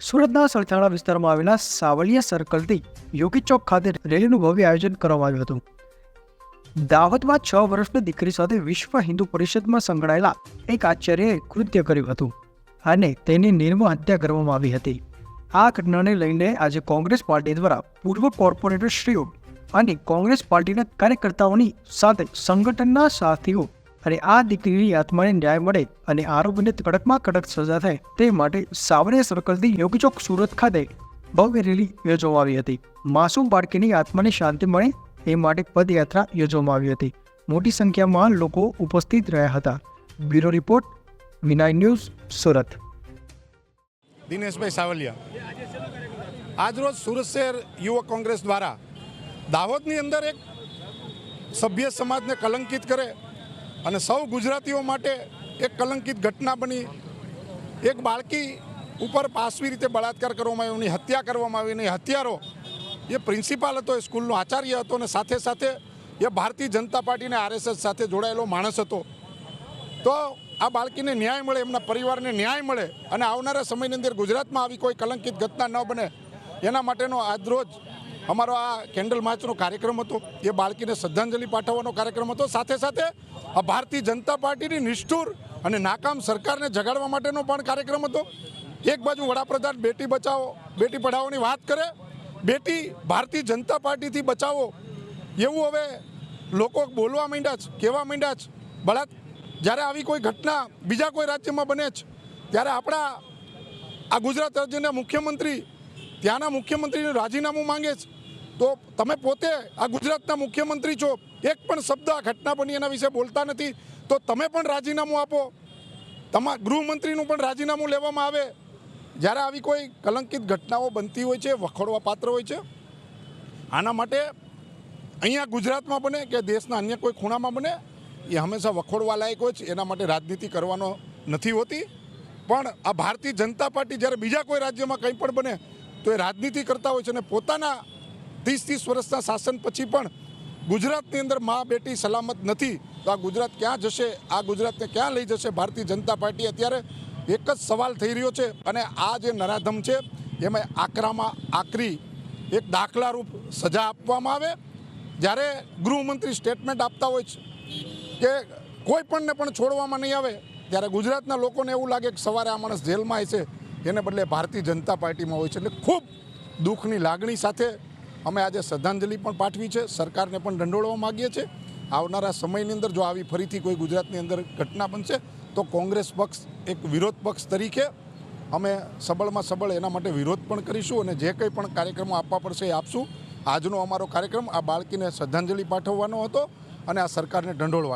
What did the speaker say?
સુરતના સલથાણા વિસ્તારમાં આવેલા સાવલિયા સર્કલથી યોગી ચોક ખાતે રેલીનું ભવ્ય આયોજન કરવામાં આવ્યું હતું. દાહોદમાં 6 વર્ષની દીકરી સાથે વિશ્વ હિન્દુ પરિષદમાં સંકળાયેલા એક આચાર્યએ કૃત્ય કર્યું હતું અને તેની નિર્મમ હત્યા કરવામાં આવી હતી. આ ઘટનાને લઈને આજે કોંગ્રેસ પાર્ટી દ્વારા પૂર્વ કોર્પોરેટરશ્રીઓ અને કોંગ્રેસ પાર્ટીના કાર્યકર્તાઓની સાથે સંગઠનના સાથીઓ અને આ દીકરીની આત્માને ન્યાય મળે અને આરોપીને કડકમાં કડક સજા થાય તે માટે સાવલિયા સર્કલથી યોગી ચોક સુરત ખાતે ભવ્ય રેલી યોજવામાં આવી હતી. માસૂમ બાળકીની આત્માને શાંતિ મળે એ માટે પદયાત્રા યોજવામાં આવી હતી. મોટી સંખ્યામાં લોકો ઉપસ્થિત રહ્યા હતા. બ્યુરો રિપોર્ટ, વિનાય ન્યૂઝ, સુરત. દિનેશભાઈ સાવલિયા. આજરોજ સુરત શહેર યુવક કોંગ્રેસ દ્વારા દાહોદની અંદર એક સભ્ય સમાજને કલંકિત કરે અને સૌ ગુજરાતીઓ માટે એક કલંકિત ઘટના બની. એક બાળકી ઉપર પાશવી રીતે બળાત્કાર કરવામાં આવ્યો, એની હત્યા કરવામાં આવી. અને હત્યારો એ પ્રિન્સિપાલ હતો, એ સ્કૂલનો આચાર્ય હતો અને સાથે સાથે એ ભારતીય જનતા પાર્ટીને RSS સાથે જોડાયેલો માણસ હતો. તો આ બાળકીને ન્યાય મળે, એમના પરિવારને ન્યાય મળે અને આવનારા સમયની અંદર ગુજરાતમાં આવી કોઈ કલંકિત ઘટના ન બને એના માટેનો આજરોજ અમારો આ કેન્ડલ માર્ચનો કાર્યક્રમ હતો. એ બાળકીને શ્રદ્ધાંજલિ પાઠવવાનો કાર્યક્રમ હતો. સાથે સાથે આ ભારતીય જનતા પાર્ટીની નિષ્ઠુર અને નાકામ સરકારને જગાડવા માટેનો પણ કાર્યક્રમ હતો. એક બાજુ વડાપ્રધાન બેટી બચાવો બેટી પઢાઓની વાત કરે, બેટી ભારતીય જનતા પાર્ટીથી બચાવો એવું હવે લોકો બોલવા માંડ્યા છે, કહેવા માંડ્યા છે. જ્યારે આવી કોઈ ઘટના બીજા કોઈ રાજ્યમાં બને છે ત્યારે આપણા આ ગુજરાત રાજ્યના મુખ્યમંત્રી ત્યાંના મુખ્યમંત્રીનું રાજીનામું માંગે છે. તો તમે પોતે આ ગુજરાતના મુખ્યમંત્રી છો, એક પણ શબ્દ આ ઘટના બની એના વિશે બોલતા નથી, તો તમે પણ રાજીનામું આપો. તમારા ગૃહમંત્રીનું પણ રાજીનામું લેવામાં આવે. જ્યારે આવી કોઈ કલંકિત ઘટનાઓ બનતી હોય છે, વખોડવા પાત્ર હોય છે, આના માટે અહીંયા ગુજરાતમાં બને કે દેશના અન્ય કોઈ ખૂણામાં બને એ હંમેશા વખોડવા લાયક હોય છે. એના માટે રાજનીતિ કરવાનો નથી હોતી. પણ આ ભારતીય જનતા પાર્ટી જ્યારે બીજા કોઈ રાજ્યમાં કંઈ પણ બને તો એ રાજનીતિ કરતા હોય છે અને પોતાના 30 વર્ષના શાસન પછી પણ ગુજરાતની અંદર મા બેટી સલામત નથી. તો આ ગુજરાત ક્યાં જશે? આ ગુજરાતને ક્યાં લઈ જશે ભારતીય જનતા પાર્ટી? અત્યારે એક જ સવાલ થઈ રહ્યો છે અને આ જે નરાધમ છે એમાં આકરામાં આકરી એક દાખલારૂપ સજા આપવામાં આવે. જ્યારે ગૃહમંત્રી સ્ટેટમેન્ટ આપતા હોય છે કે કોઈ પણને પણ છોડવામાં નહીં આવે, ત્યારે ગુજરાતના લોકોને એવું લાગે કે સવારે આ માણસ જેલમાં હશે, એને બદલે ભારતીય જનતા પાર્ટીમાં હોય છે. એટલે ખૂબ દુઃખની લાગણી સાથે અમે આજે શ્રદ્ધાંજલિ પણ પાઠવી છે, સરકારને પણ દંડોળવા માગીએ છીએ. આવનારા સમયની અંદર જો આવી ફરીથી કોઈ ગુજરાતની અંદર ઘટના બનશે તો કોંગ્રેસ પક્ષ એક વિરોધ પક્ષ તરીકે અમે સબળમાં સબળ એના માટે વિરોધ પણ કરીશું અને જે કંઈ પણ કાર્યક્રમો આપવા પડશે એ આપશું. આજનો અમારો કાર્યક્રમ આ બાળકીને શ્રદ્ધાંજલિ પાઠવવાનો હતો અને આ સરકારને દંડોળવાનો.